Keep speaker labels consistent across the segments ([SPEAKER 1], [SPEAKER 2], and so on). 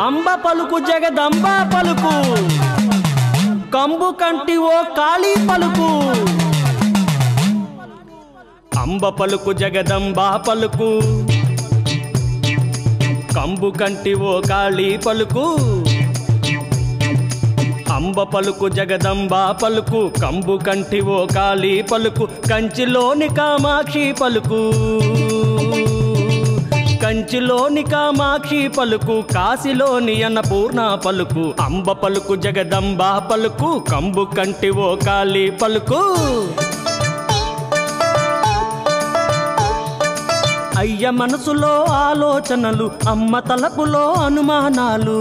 [SPEAKER 1] అంబ పలుకు జగదంబ పలుకు కంబు కంటి ఓ కాళీ పలుకు అంబ పలుకు జగదంబ పలుకు కంబు కంటి ఓ కాళీ పలుకు అంబ పలుకు జగదంబ పలుకు కంబు కంటి ఓ కాళీ పలుకు కంచిలోని కామాక్షి పలుకు కంచిలోని కామాక్షి పలుకు కాశీలోని అన్నపూర్ణ పలుకు అంబ పలుకు జగదంబ పలుకు కంబు కంటి ఓ కాళీ పలుకు అయ్య మనసులో ఆలోచనలు అమ్మ తలపులో అనుమానాలు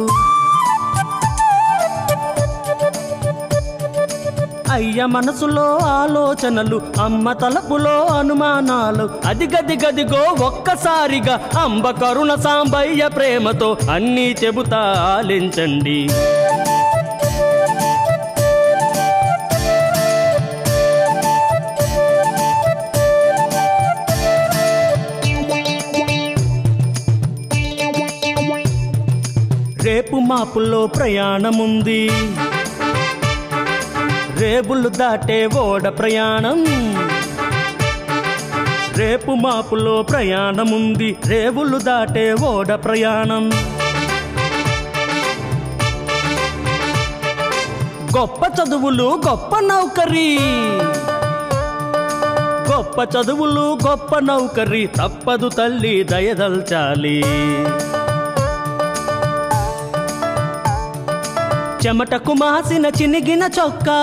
[SPEAKER 1] అయ్య మనసులో ఆలోచనలు అమ్మ తలపులో అనుమానాలు అదిగదిగదిగో ఒక్కసారిగా అంబ కరుణ సాంబయ్య ప్రేమతో అన్నీ చెబుతా ఆలించండి రేపు మాపుల్లో ప్రయాణముంది రేపులు దాటే ఓడ ప్రయాణం రేపు మాపులో ప్రయాణముంది రేవులు దాటే ఓడ ప్రయాణం గొప్ప చదువులు గొప్ప నౌకరీ గొప్ప చదువులు గొప్ప నౌకరీ తప్పదు తల్లి దయదల్చాలి చెమటకు మాసిన చినిగిన చొక్కా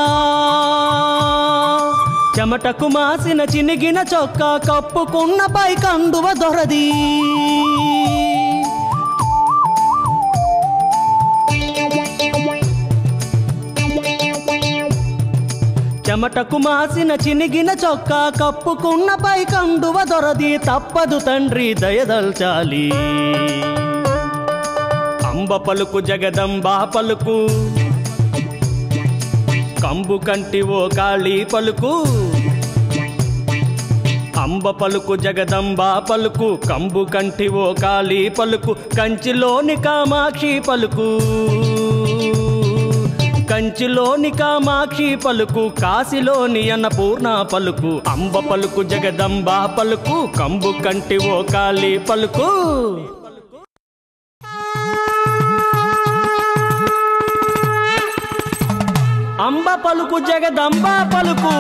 [SPEAKER 1] చెమటకు మాసిన చినిగిన చొక్కా కప్పుకున్న పై కండువ దొరది చెమటకు మాసిన చినిగిన చొక్కా కప్పుకున్న పై కండువ దొరది తప్పదు తండ్రి దయదల్చాలి అంబ పలుకు జగదంబ పలుకు కంబు కంటి ఓ కాళీ పలుకు అంబ పలుకు జగదంబ పలుకు కంబు కంటి ఓ కాళీ పలుకు కంచిలోని కామాక్షి పలుకు కంచిలోని కామాక్షి పలుకు కాశీలోని అన్నపూర్ణ పలుకు అంబ పలుకు జగదంబ పలుకు కంబు కంటి ఓ కాళీ పలుకు అంబ పలుకు జగదంబ పలుకు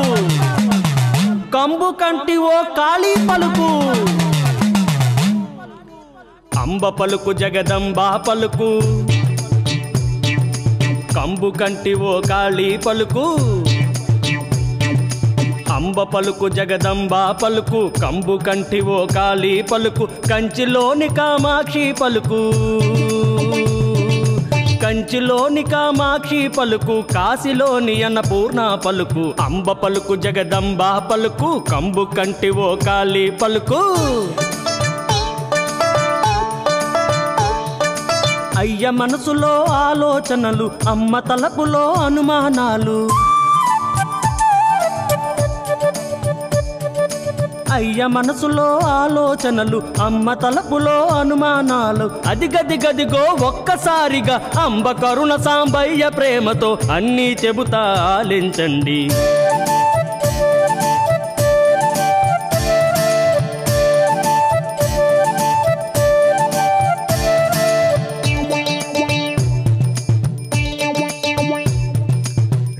[SPEAKER 1] కంబు కంటి ఓ కాళీ పలుకు అంబ పలుకు జగదంబ పలుకు కంబు కంటి ఓ కాళీ పలుకు అంబ పలుకు జగదంబ పలుకు కంబు కంటి ఓ కాళీ పలుకు కంచిలోని కామాక్షి పలుకు కంచిలోని కామాక్షి పలుకు కాశీలోని అన్నపూర్ణ పలుకు అంబ పలుకు జగదంబ పలుకు కంబు కంటి ఓ కాళీ పలుకు అయ్య మనసులో ఆలోచనలు అమ్మ తలపులో అనుమానాలు అయ్య మనసులో ఆలోచనలు అమ్మ తలపులో అనుమానాలు అదిగదిగదిగో ఒక్కసారిగా అంబ కరుణ సాంబయ్య ప్రేమతో అన్నీ చెబుతా ఆలించండి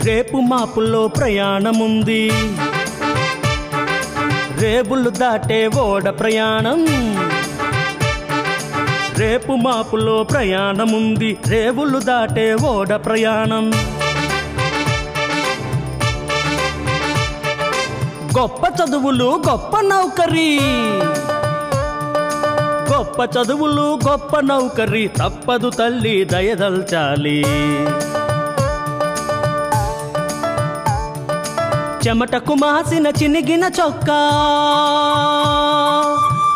[SPEAKER 1] రేపు మాపుల్లో ప్రయాణముంది రేపులు దాటే ఓడ ప్రయాణం రేపు మాపులో ప్రయాణముంది రేవులు దాటే ఓడ ప్రయాణం గొప్ప చదువులు గొప్ప నౌకరీ గొప్ప చదువులు గొప్ప నౌకరీ తప్పదు తల్లి దయదల్చాలి చెమటకు మాసిన చినిగిన చొక్కా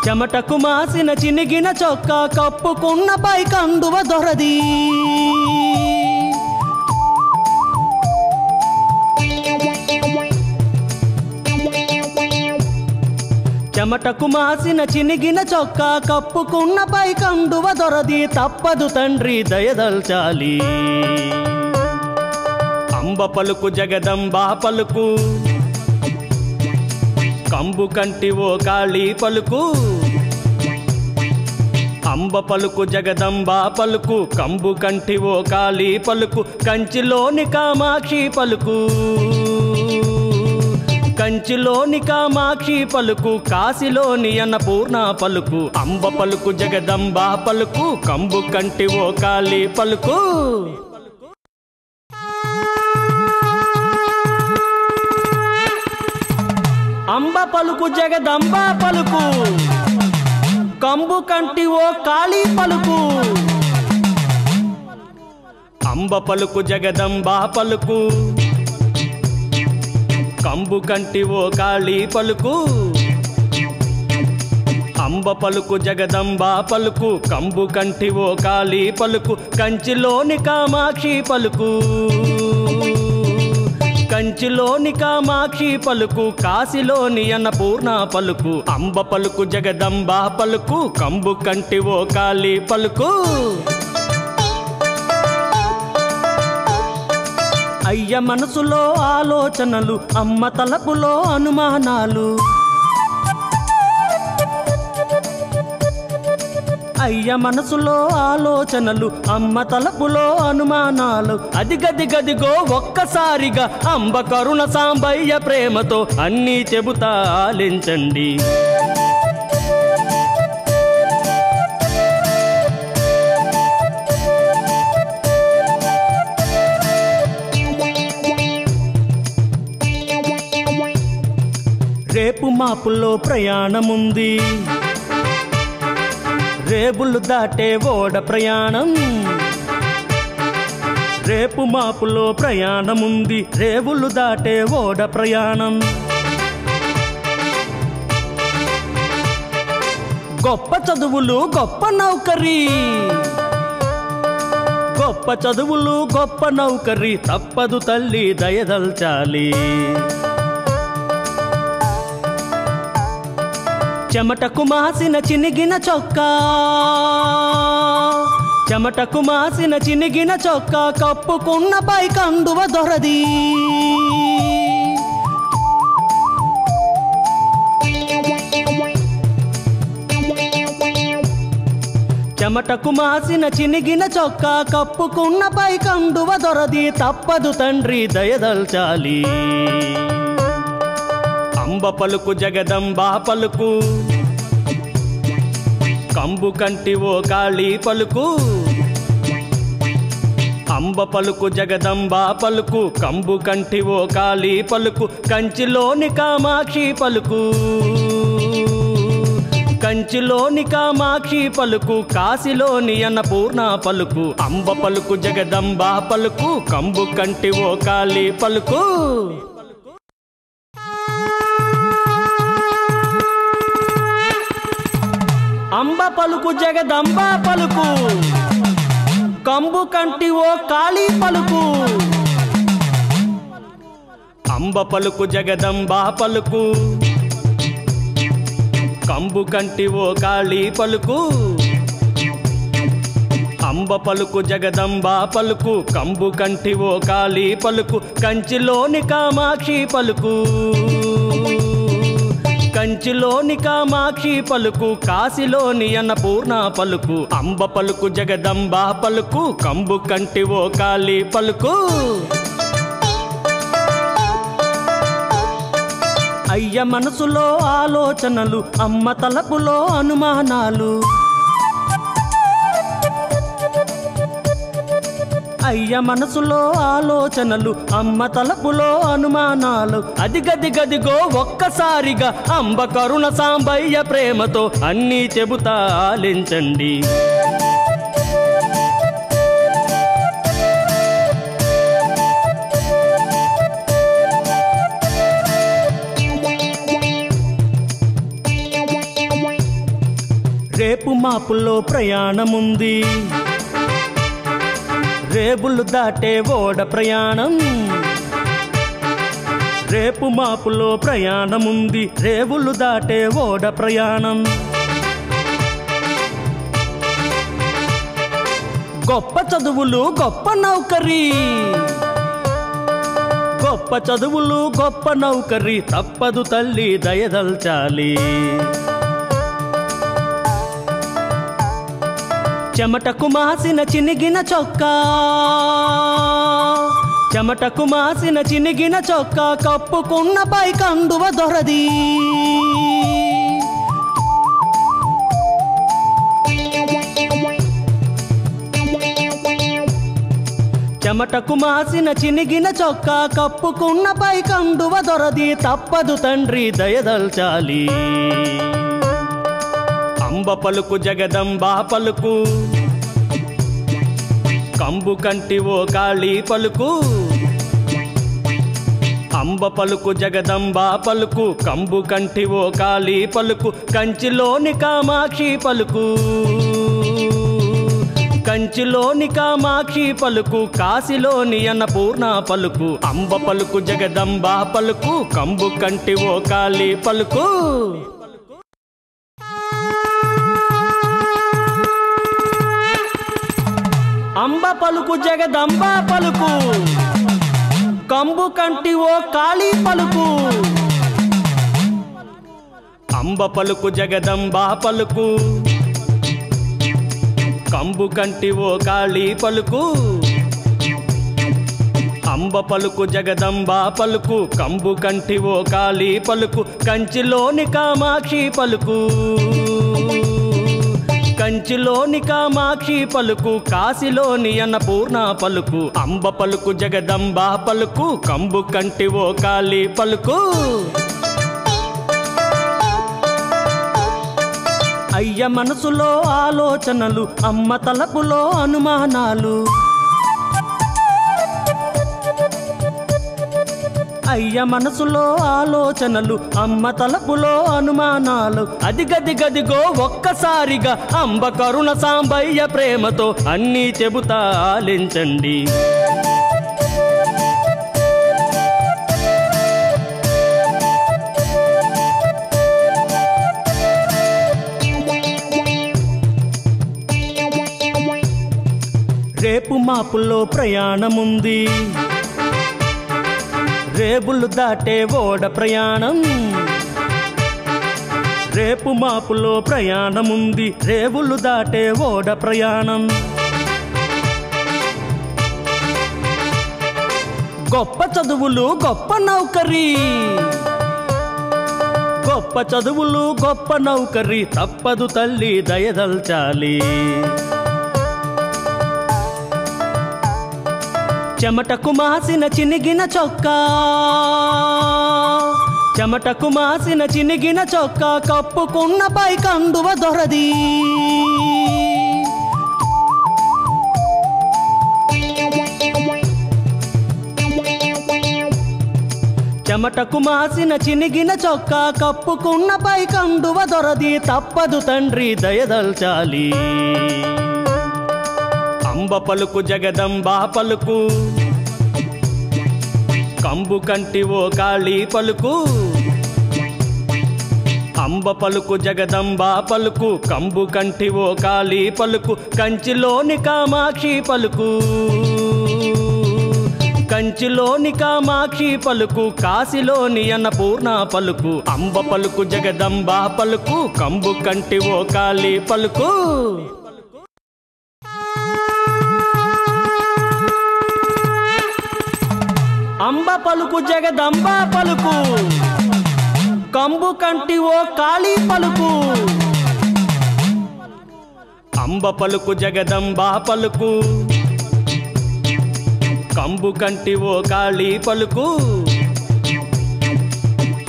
[SPEAKER 1] చెమటకు మాసిన చినిగిన చొక్కా కప్పుకున్న పై కండువ దొరది చెమటకు మాసిన చినిగిన చొక్కా కప్పుకున్న పై కండువ దొరది తప్పదు తండ్రి దయదల్చాలి అంబ పలుకు జగదంబా పలుకు కంబు కంటి ఓ కాళీ పలుకు అంబ పలుకు జగదంబా పలుకు కంబు కంటి ఓ కాళీ పలుకు కంచిలోని కామాక్షి పలుకు కంచిలోని కామాక్షి పలుకు కాశీలోని అన్నపూర్ణ పలుకు అంబ పలుకు జగదంబా పలుకు కంబు కంటి ఓ కాళీ పలుకు అంబ పలుకు జగదంబా పలుకు కంబు కంటి ఓ కాళీ పలుకు అంబ పలుకు జగదంబా పలుకు కంబు కంటి ఓ కాళీ పలుకు అంబ పలుకు జగదంబా పలుకు కంబు కంటి ఓ కాళీ పలుకు కంచిలోని కామాక్షి పలుకు కంచిలోని కామాక్షి పలుకు కాశీలోని అన్నపూర్ణ పలుకు అంబ పలుకు జగదంబా పలుకు కంబు కంటి ఓ కాళీ పలుకు అయ్య మనసులో ఆలోచనలు అమ్మ తలపులో అనుమానాలు అయ్య మనసులో ఆలోచనలు అమ్మ తలపులో అనుమానాలు అదిగదిగదిగో ఒక్కసారిగా అంబ కరుణ సాంబయ్య ప్రేమతో అన్నీ చెబుతా ఆలించండి రేపు మాపుల్లో ప్రయాణముంది రేపులు దాటే ఓడ ప్రయాణం రేపు మాపులో ప్రయాణముంది రేవులు దాటే ఓడ ప్రయాణం గొప్ప చదువులు గొప్ప నౌకరీ గొప్ప చదువులు గొప్ప నౌకరీ తప్పదు తల్లి దయదల్చాలి చెమటకు మాసిన చినిగిన చొక్కా చెమటకు మాసిన చినిగిన చొక్కా కప్పుకున్న పై కండువ దొరది చెమటకు మాసిన చినిగిన చొక్కా కప్పుకున్న పై కండువ దొరది తప్పదు తండ్రి దయదల్చాలి అంబ పలుకు జగదంబా పలుకు కంబు కంటి ఓ కాళీ పలుకు అంబ పలుకు జగదంబా పలుకు కంబు కంటి ఓ కాళీ పలుకు కంచిలోని కామాక్షి పలుకు కంచిలోని కామాక్షి పలుకు కాశీలోని అన్నపూర్ణ పలుకు అంబ పలుకు జగదంబా పలుకు కంబు కంటి ఓ కాళీ పలుకు అంబ పలుకు జగదంబా పలుకు కంబు కంటి ఓ కాళీ పలుకు అంబ పలుకు జగదంబా పలుకు కంబు కంటి ఓ కాళీ పలుకు అంబ పలుకు జగదంబా పలుకు కంబు కంటి ఓ కాళీ పలుకు కంచిలోని కామాక్షి పలుకు కంచిలోని కామాక్షి పలుకు కాశీలోని అన్నపూర్ణ పలుకు అంబ పలుకు జగదంబా పలుకు కంబు కంటి ఓ కాళీ పలుకు అయ్య మనసులో ఆలోచనలు అమ్మ తలపులో అనుమానాలు అయ్య మనసులో ఆలోచనలు అమ్మ తలపులో అనుమానాలు అదిగదిగదిగో ఒక్కసారిగా అంబ కరుణ సాంబయ్య ప్రేమతో అన్నీ చెబుతా ఆలించండి రేపు మాపుల్లో ప్రయాణముంది రేవులు దాటే ఓడ ప్రయాణం రేపు మాపులో ప్రయాణముంది రేవులు దాటే ఓడ ప్రయాణం గొప్ప చదువులు గొప్ప నౌకరీ గొప్ప చదువులు గొప్ప నౌకరీ తప్పదు తల్లి దయదల్చాలి చెమటకు మాసిన చినిగిన చొక్కా చెమటకు మాసిన చినిగిన చొక్కా కప్పుకున్న పై కండువ దొరది చెమటకు మాసిన చినిగిన చొక్కా కప్పుకున్న పై కండువ దొరది తప్పదు తండ్రి దయదల్చాలి అంబ పలుకు జగదంబా పలుకు కంబు కంటి ఓ కాళీ పలుకు అంబ పలుకు జగదంబా పలుకు కంబు కంటి ఓ కాళీ పలుకు కంచిలోని కామాక్షి పలుకు కంచిలోని కామాక్షి పలుకు కాశీలోని అన్నపూర్ణ పలుకు అంబ పలుకు జగదంబా పలుకు కంబు కంటి ఓ కాళీ పలుకు అంబ పలుకు జగదంబా పలుకు కంబు కంటి ఓ కాళీ పలుకు అంబ పలుకు జగదంబా పలుకు కంబు కంటి ఓ కాళీ పలుకు అంబ పలుకు జగదంబా పలుకు కంబు కంటి ఓ కాళీ పలుకు కంచిలోని కామాక్షి పలుకు కంచిలోని కామాక్షి పలుకు కాశీలోని అన్నపూర్ణ పలుకు అంబ పలుకు జగదంబా పలుకు కంబు కంటి ఓ కాళీ పలుకు అయ్య మనసులో ఆలోచనలు అమ్మ తలపులో అనుమానాలు అయ్య మనసులో ఆలోచనలు అమ్మ తలపులో అనుమానాలు అదిగదిగదిగో ఒక్కసారిగా అంబ కరుణ సాంబయ్య ప్రేమతో అన్నీ చెబుతా ఆలించండి రేపు మాపుల్లో ప్రయాణముంది రేవులు దాటే ఓడ ప్రయాణం రేపు మాపులో ప్రయాణముంది రేవులు దాటే ఓడ ప్రయాణం గొప్ప చదువులు గొప్ప నౌకరీ గొప్ప చదువులు గొప్ప నౌకరీ తప్పదు తల్లి దయదల్చాలి చెమటకు మాసిన చినిగిన చొక్కా చెమటకు మాసిన చినిగిన చొక్కా కప్పుకున్న పై కండువ దొరది చెమటకు మాసిన చినిగిన చొక్కా కప్పుకున్న పై కండువ దొరది తప్పదు తండ్రి దయదల్చాలి అంబ పలుకు జగదంబా పలుకు కంబు కంటి ఓ కాళీ పలుకు అంబ పలుకు జగదంబా పలుకు కంబు కంటి ఓ కాళీ పలుకు కంచిలోని కామాక్షి పలుకు కంచిలోని కామాక్షి పలుకు కాశీలోని అన్నపూర్ణ పలుకు అంబ పలుకు జగదంబా పలుకు కంబు కంటి ఓ కాళీ పలుకు అంబ పలుకు జగదంబా పలుకు కంబు కంటి ఓ కాళీ పలుకు అంబ పలుకు జగదంబా పలుకు కంబు కంటి ఓ కాళీ పలుకు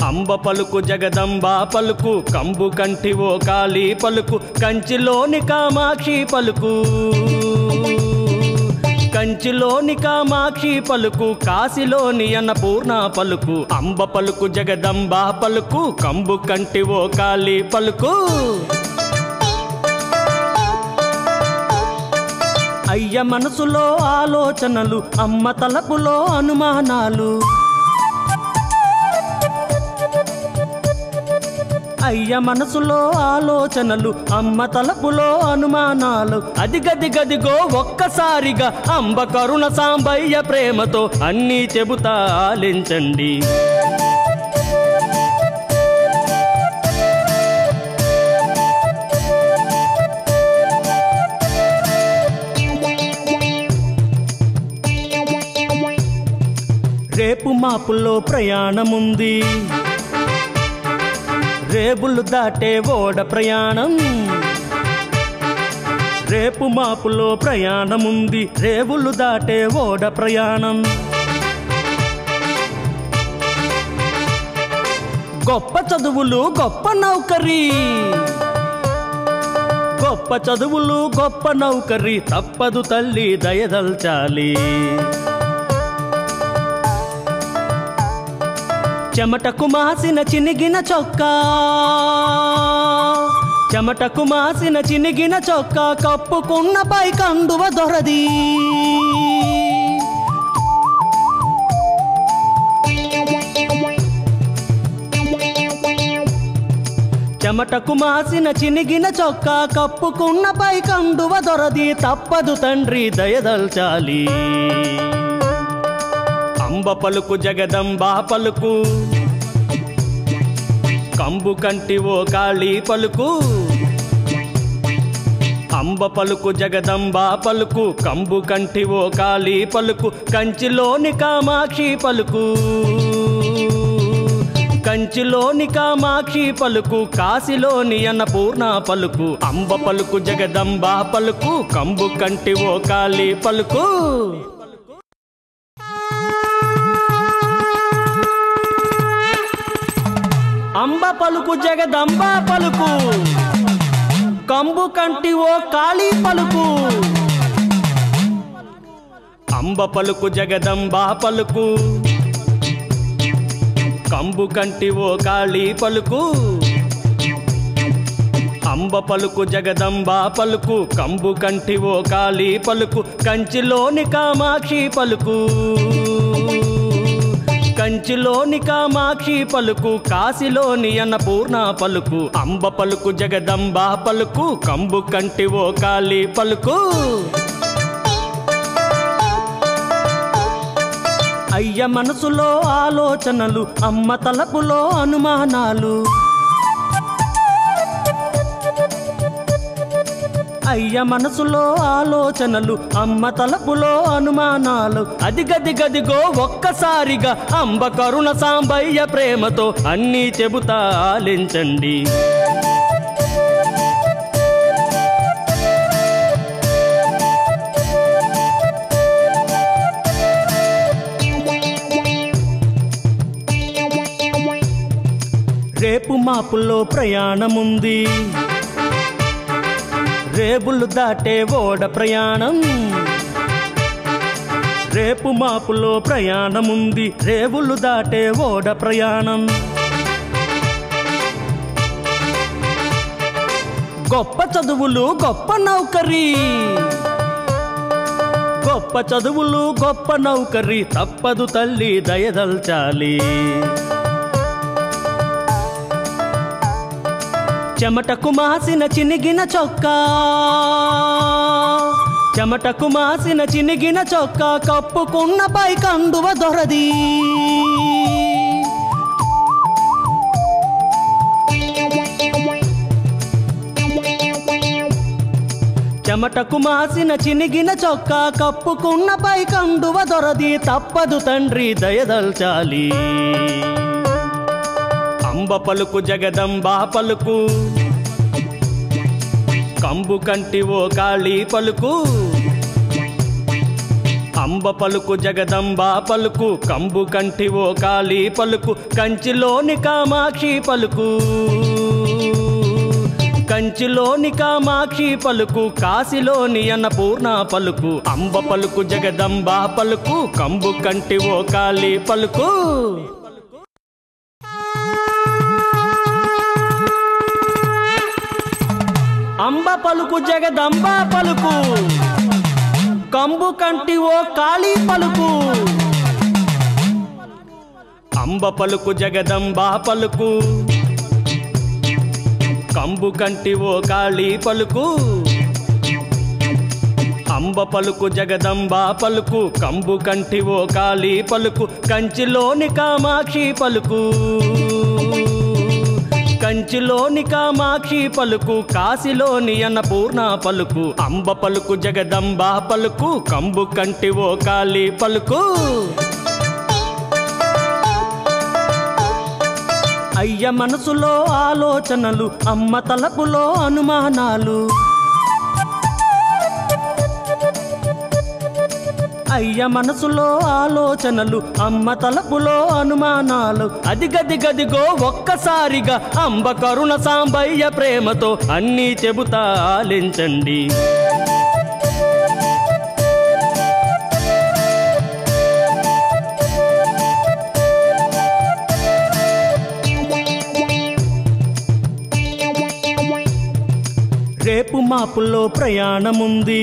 [SPEAKER 1] అంబ పలుకు జగదంబా పలుకు కంబు కంటి ఓ కాళీ పలుకు కంచిలోని కామాక్షి పలుకు కంచిలోని కామాక్షి పలుకు కాశీలోని అన్నపూర్ణ పలుకు అంబ పలుకు జగదంబా పలుకు కంబు కంటి ఓ కాళీ పలుకు అయ్య మనసులో ఆలోచనలు అమ్మ తలపులో అనుమానాలు అయ్య మనసులో ఆలోచనలు అమ్మ తలపులో అనుమానాలు అదిగదిగదిగో ఒక్కసారిగా అంబ కరుణ సాంబయ్య ప్రేమతో అన్నీ చెబుతా ఆలించండి రేపు మాపుల్లో ప్రయాణముంది రేపులు దాటే ఓడ ప్రయాణం రేపు మాపులో ప్రయాణముంది రేవులు దాటే ఓడ ప్రయాణం గొప్ప చదువులు గొప్ప నౌకరీ గొప్ప చదువులు గొప్ప నౌకరీ తప్పదు తల్లి దయదల్చాలి చెమటకు మాసిన చినిగిన చొక్కా చెమటకు మాసిన చినిగిన చొక్కా కప్పుకున్న పై కండువ దొరది చెమటకు మాసిన చినిగిన చొక్కా కప్పుకున్న పై కండువ దొరది తప్పదు తండ్రి దయదల్చాలి అంబ పలుకు జగదంబా పలుకు కంబు కంటి ఓ కాళీ పలుకు అంబ పలుకు జగదంబా పలుకు కంబు కంటి ఓ కాళీ పలుకు కంచిలోని కామాక్షి పలుకు కంచిలోని కామాక్షి పలుకు కాశీలోని అన్నపూర్ణ పలుకు అంబ పలుకు జగదంబా పలుకు కంబు కంటి ఓ కాళీ పలుకు అంబ పలుకు జగదంబా పలుకు కంబు కంటి ఓ కాళీ పలుకు అంబ పలుకు జగదంబా పలుకు కంబు కంటి ఓ కాళీ పలుకు అంబ పలుకు జగదంబా పలుకు కంబు కంటి ఓ కాళీ పలుకు కంచిలోని కామాక్షి పలుకు కంచిలోని కామాక్షి పలుకు కాశీలోని అన్నపూర్ణ పలుకు అంబ పలుకు జగదంబా పలుకు కంబు కంటి ఓ కాళీ పలుకు అయ్య మనసులో ఆలోచనలు అమ్మ తలపులో అనుమానాలు అయ్య మనసులో ఆలోచనలు అమ్మ తలపులో అనుమానాలు అదిగదిగదిగో ఒక్కసారిగా అంబ కరుణ సాంబయ్య ప్రేమతో అన్నీ చెబుతా ఆలించండి రేపు మాపుల్లో ప్రయాణముంది రేపులు దాటే ఓడ ప్రయాణం రేపు మాపులో ప్రయాణముంది రేవులు దాటే ఓడ ప్రయాణం గొప్ప చదువులు గొప్ప నౌకరీ గొప్ప చదువులు గొప్ప నౌకరీ తప్పదు తల్లి దయదల్చాలి చెమటకు మాసిన చినిగిన చొక్కా చెమటకు మాసిన చినిగిన చొక్కా కప్పుకున్న పై కండువ దొరది చెమటకు మాసిన చినిగిన చొక్కా కప్పుకున్న పై కండువ దొరది తప్పదు తండ్రి దయదల్చాలి అంబ పలుకు జగదంబా పలుకు కంబు కంటి ఓ కాళీ పలుకు అంబ పలుకు జగదంబా పలుకు కంబు కంటి ఓ కాళీ పలుకు కంచిలోని కామాక్షి పలుకు కంచిలోని కామాక్షి పలుకు కాశీలోని అన్నపూర్ణ పలుకు అంబ పలుకు జగదంబా పలుకు కంబు కంటి ఓ కాళీ పలుకు అంబ పలుకు జగదంబా పలుకు కంబు కంటి ఓ కాళీ పలుకు అంబ పలుకు జగదంబ పలుకు కంబు కంటి ఓ కాళీ పలుకు అంబ పలుకు జగదంబ పలుకు కంబు కంటి ఓ కాళీ పలుకు కంచిలోని కామాక్షి పలుకు కంచిలోని కామాక్షి పలుకు కాశీలోని అన్నపూర్ణ పలుకు అంబ పలుకు జగదంబ పలుకు కంబు కంటి ఓ కాళీ పలుకు అయ్య మనసులో ఆలోచనలు అమ్మ తలపులో అనుమానాలు అయ్య మనసులో ఆలోచనలు అమ్మ తలపులో అనుమానాలు అదిగదిగదిగో ఒక్కసారిగా అంబ కరుణ సాంబయ్య ప్రేమతో అన్నీ చెబుతా ఆలించండి రేపు మాపుల్లో ప్రయాణముంది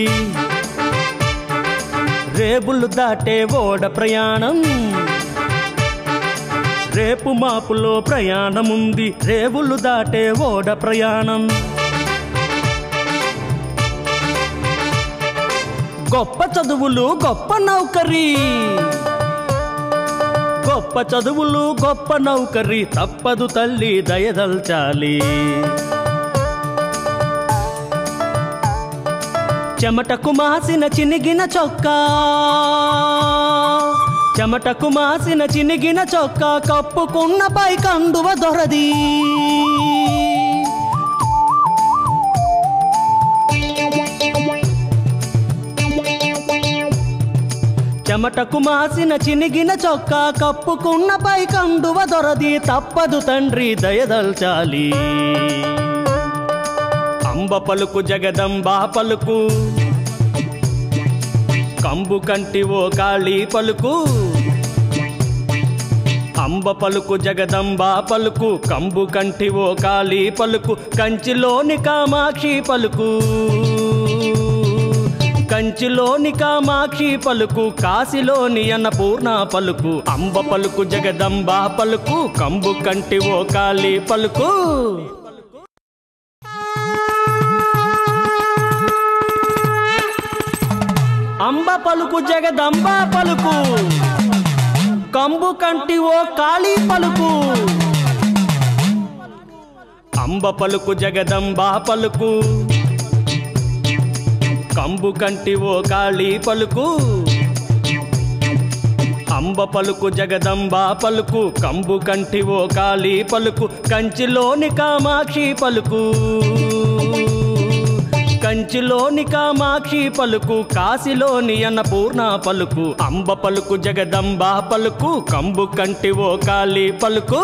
[SPEAKER 1] రేపులు దాటే ఓడ ప్రయాణం రేపు మాపులో ప్రయాణముంది రేవులు దాటే ఓడ ప్రయాణం గొప్ప చదువులు గొప్ప నౌకరీ గొప్ప చదువులు గొప్ప నౌకరీ తప్పదు తల్లి దయదల్చాలి చెమటకు మాసిన చినిగిన చొక్కా చెమటకు మాసిన చినిగిన చొక్కా కప్పుకున్న పై కండువ దొరది చెమటకు మాసిన చినిగిన చొక్కా కప్పుకున్న పై కండువ దొరది తప్పదు తండ్రి దయదల్చాలి అంబ పలుకు జగదంబ పలుకు కంబు కంటి ఓ కాళీ పలుకు అంబ పలుకు జగదంబ పలుకు కంబు కంటి ఓ కాళీ పలుకు కంచిలోని కామాక్షి పలుకు కంచిలోని కామాక్షి పలుకు కాశీలోని అన్నపూర్ణ పలుకు అంబ పలుకు జగదంబ పలుకు కంబు కంటి ఓ కాళీ పలుకు అంబ పలుకు జగదంబ పలుకు కంబు కంటి ఓ కాళీ పలుకు అంబ పలుకు జగదంబ పలుకు కంబు కంటి ఓ కాళీ పలుకు అంబ పలుకు జగదంబ పలుకు కంబు కంటి ఓ కాళీ పలుకు కంచిలోని కామాక్షి పలుకు కంచిలోని కామాక్షి పలుకు కాశీలోని అన్నపూర్ణ పలుకు అంబ పలుకు జగదంబ పలుకు కంబు కంటి ఓ కాళీ పలుకు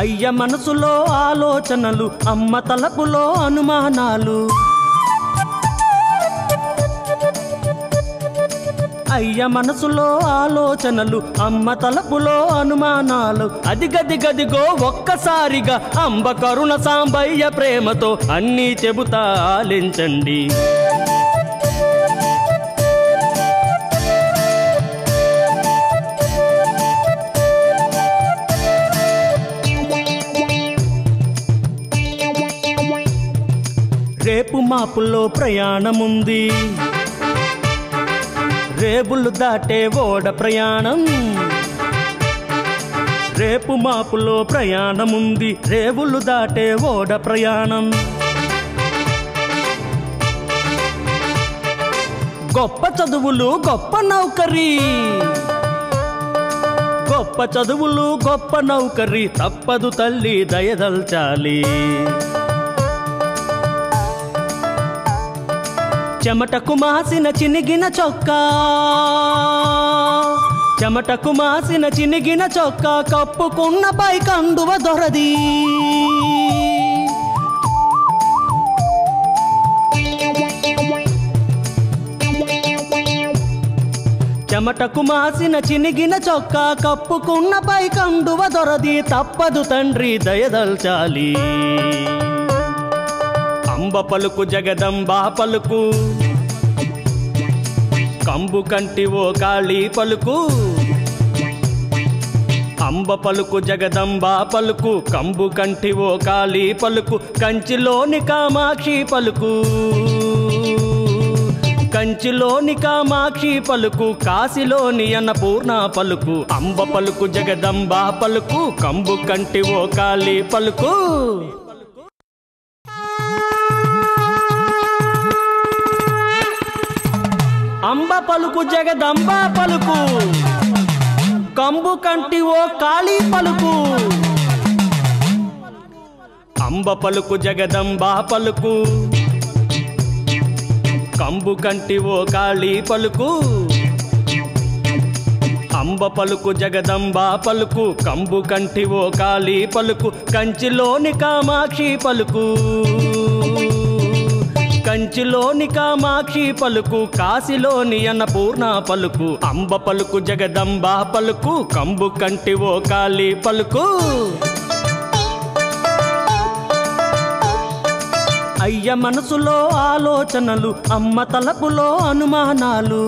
[SPEAKER 1] అయ్య మనసులో ఆలోచనలు అమ్మ తలపులో అనుమానాలు అయ్య మనసులో ఆలోచనలు అమ్మ తలపులో అనుమానాలు అదిగదిగదిగో ఒక్కసారిగా అంబ కరుణ సాంబయ్య ప్రేమతో అన్నీ చెబుతా ఆలించండి రేపు మాపుల్లో ప్రయాణముంది రేపులు దాటే ఓడ ప్రయాణం రేపు మాపులో ప్రయాణముంది రేవులు దాటే ఓడ ప్రయాణం గొప్ప చదువులు గొప్ప నౌకరీ గొప్ప చదువులు గొప్ప నౌకరీ తప్పదు తల్లి దయదల్చాలి చెమటకు మాసిన చినిగిన చొక్కా చెమటకు మాసిన చినిగిన చొక్కా కప్పుకున్న పై కండువ దొరది చెమటకు మాసిన చినిగిన చొక్కా కప్పుకున్న పై కండువ దొరది తప్పదు తండ్రి దయదల్చాలి అంబ పలుకు జగదంబా పలుకు కంబు కంటి ఓ కాళీ పలుకు అంబ పలుకు జగదంబా పలుకు కంబు కంటి ఓ కాళీ పలుకు కంచిలోని కామాక్షి పలుకు కంచిలోని కామాక్షి పలుకు కాశీలోని అన్నపూర్ణ పలుకు అంబ పలుకు జగదంబా పలుకు కంబు కంటి ఓ కాళీ పలుకు అంబ పలుకు జగదంబా పలుకు కంబు కంటి ఓ కాళీ పలుకు అంబ పలుకు జగదంబా పలుకు కంబు కంటి ఓ కాళీ పలుకు అంబ పలుకు జగదంబా పలుకు కంబు కంటి ఓ కాళీ పలుకు కంచిలోని కామాక్షి పలుకు కంచిలోని కామాక్షి పలుకు కాశీలోని అన్నపూర్ణ పలుకు అంబ పలుకు జగదంబా పలుకు కంబు కంటి ఓ కాళీ పలుకు అయ్య మనసులో ఆలోచనలు అమ్మ తలపులో అనుమానాలు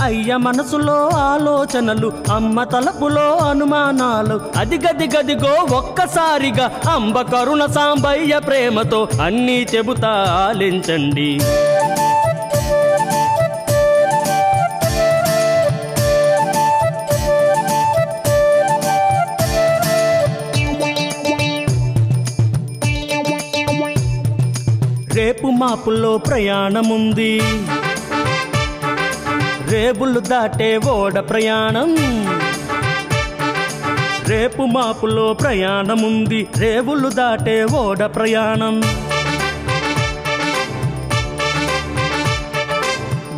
[SPEAKER 1] అయ్య మనసులో ఆలోచనలు అమ్మ తలపులో అనుమానాలు అదిగదిగదిగో ఒక్కసారిగా అంబ కరుణ సాంబయ్య ప్రేమతో అన్నీ చెబుతా ఆలించండి రేపు మాపుల్లో ప్రయాణముంది రేపులు దాటే ఓడ ప్రయాణం రేపు మాపులో ప్రయాణముంది రేవులు దాటే ఓడ ప్రయాణం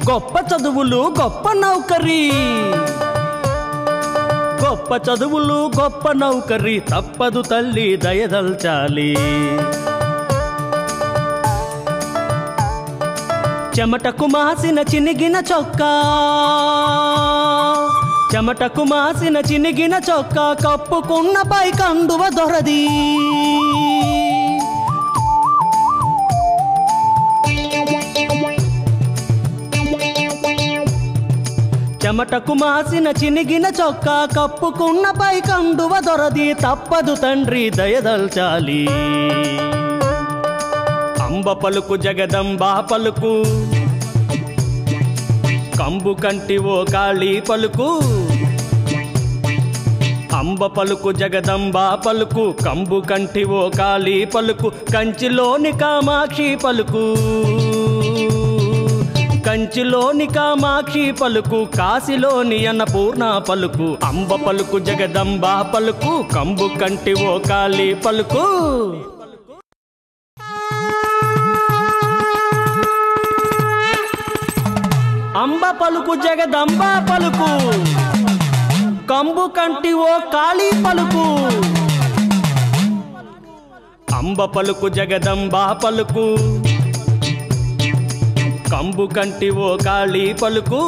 [SPEAKER 1] గొప్ప చదువులు గొప్ప నౌకరీ గొప్ప చదువులు గొప్ప నౌకరీ తప్పదు తల్లి దయదల్చాలి చెమటకు మాసిన చినిగిన చొక్కా చెమటకు మాసిన చినిగిన చొక్కా కప్పుకున్న పై కండువ దొరది చెమటకు మాసిన చినిగిన చొక్కా కప్పుకున్న పై కండువ దొరది తప్పదు తండ్రి దయదల్చాలి అంబ పలుకు జగదంబా పలుకు కంబు కంటి ఓ కాళీ పలుకు అంబ పలుకు జగదంబా పలుకు కంబు కంటి ఓ కాళీ పలుకు కంచిలోని కామాక్షి పలుకు కంచిలోని కామాక్షి పలుకు కాశీలోని అన్నపూర్ణ పలుకు అంబ పలుకు జగదంబా పలుకు కంబు కంటి ఓ కాళీ పలుకు అంబ పలుకు జగదంబా పలుకు కంబు కంటి ఓ కాళీ పలుకు అంబ పలుకు జగదంబా పలుకు కంబు కంటి ఓ కాళీ పలుకు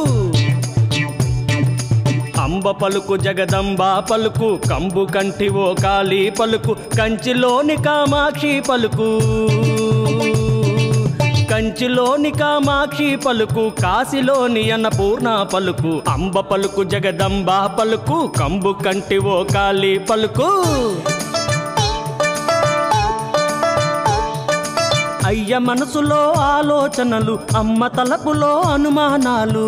[SPEAKER 1] అంబ పలుకు జగదంబా పలుకు కంబు కంటి ఓ కాళీ పలుకు కంచిలోని కామాక్షి పలుకు కంచిలోని కామాక్షి పలుకు కాశీలోని అన్నపూర్ణ పలుకు అంబ పలుకు జగదంబా పలుకు కంబు కంటి ఓ కాళీ పలుకు అయ్య మనసులో ఆలోచనలు అమ్మ తలపులో అనుమానాలు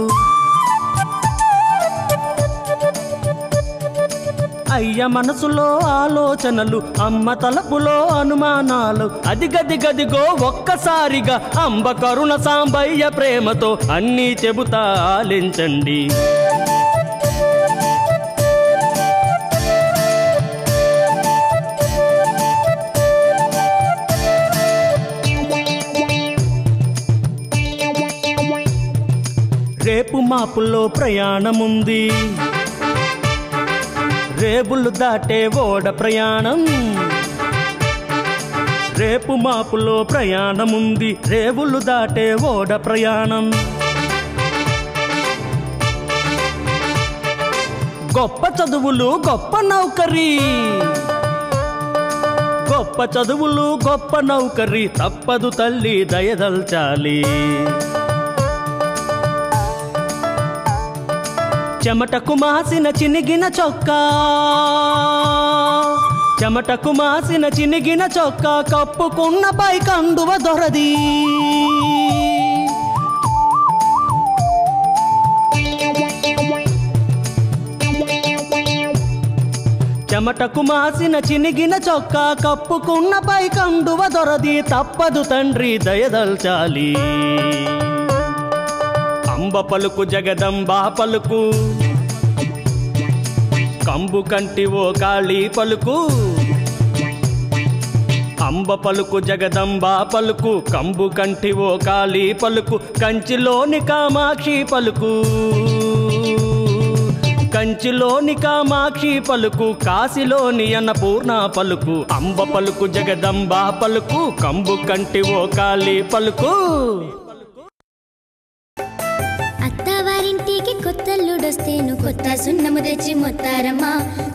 [SPEAKER 1] అయ్య మనసులో ఆలోచనలు అమ్మ తలపులో అనుమానాలు అదిగదిగదిగో ఒక్కసారిగా అంబ కరుణ సాంబయ్య ప్రేమతో అన్నీ చెబుతా ఆలించండి రేపు మాపుల్లో ప్రయాణముంది రేపులు దాటే ఓడ ప్రయాణం రేపు మాపులో ప్రయాణముంది రేవులు దాటే ఓడ ప్రయాణం గొప్ప చదువులు గొప్ప నౌకరీ గొప్ప చదువులు గొప్ప నౌకరి తప్పదు తల్లి దయదల్చాలి చెమటకు మాసిన చినిగిన చొక్కా చెమటకు మాసిన చినిగిన చొక్కా కప్పుకున్న పై కండువ దొరది చెమటకు మాసిన చినిగిన చొక్కా కప్పుకున్న పై కండువ దొరది తప్పదు తండ్రి దయదల్చాలి అంబ పలుకు జగదంబా పలుకు కంబు కంటి ఓ కాళీ పలుకు అంబ పలుకు జగదంబా పలుకు కంబు కంటి ఓ కాళీ పలుకు కంచిలోని కామాక్షి పలుకు కంచిలోని కామాక్షి పలుకు కాశీలోని అన్నపూర్ణ పలుకు అంబ పలుకు జగదంబా పలుకు కంబు కంటి ఓ కాళీ పలుకు
[SPEAKER 2] అత్తవారింటికి కొత్తల్లుడొస్తేను కొత్త సున్నము తెచ్చి మొత్తారమ్మా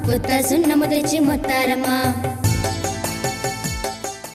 [SPEAKER 2] కొత్త సున్నము తెచ్చి మొత్తారమ్మా